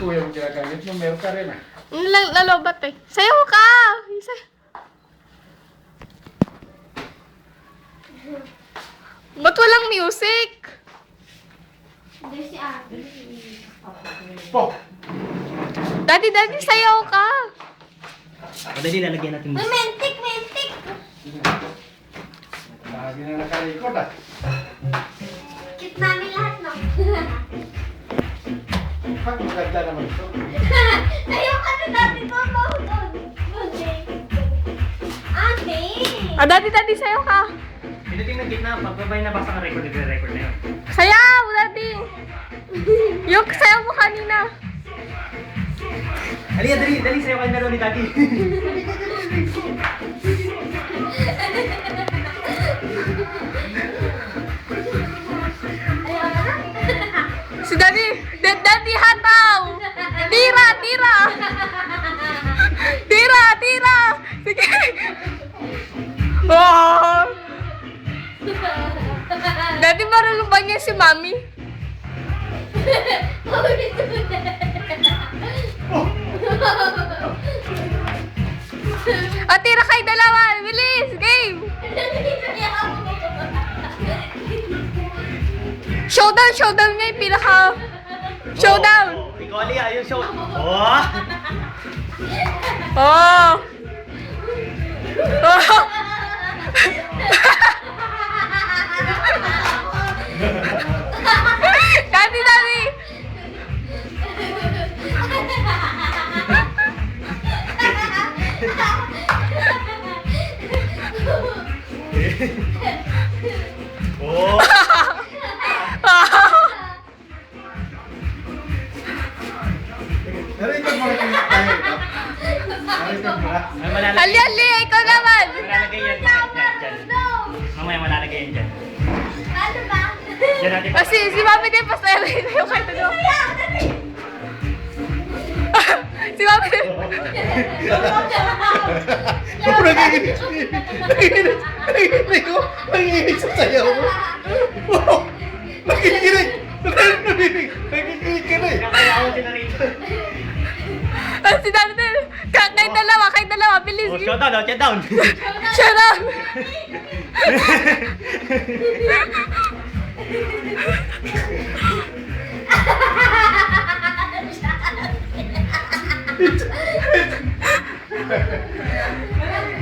kuya mo ginagamit mo, meron ka rin ah. Lalobat eh. Sayaw ka! Ba't walang music? Hindi si Ate. Po! Daddy, sayaw ka! Madali lalagyan natin mo. Mentik! Lagi na nakalikot ah. Kit namin lahat, no? Pag maganda naman ito. Ayoko na dati ko, Ate! Daddy, sayaw ka! Pinutin ng gitna, pagbabay na basta ka-record, nagre-record na yun. Sayaw, Daddy! Yung sayaw mo kanina. Halika, dali sa'yo kayo dalawa ni Tati. Si Daddy hataw! Tira! Tira! Sige! Oh! Daddy, marunong ba niya si Mami? Tira kayo dalawa! Bilis! Game! Showdown niya yung pinaka... Showdown! Ikaw ali, ayun show. Oh! Oh! Oh! Daddy! Oh! Narikot mo rin tayo ito. Narikot mo na. Ay, malalagay. Ali, ikaw naman! Malalagay yan. Dyan. Mamaya malalagay yan dyan. Ano ba? Dyan natin. Kasi si Mami din pasaya yung kahit ano. Si Mami din. Ako nagiginig. Nagiginig ko. Nagiginig sa sayaw mo. Nagiginig ka na eh. Kakayawan sila rito. Si Daddy din. Kayo dalawa, bilis. Oh, showdown, showdown. Shut up!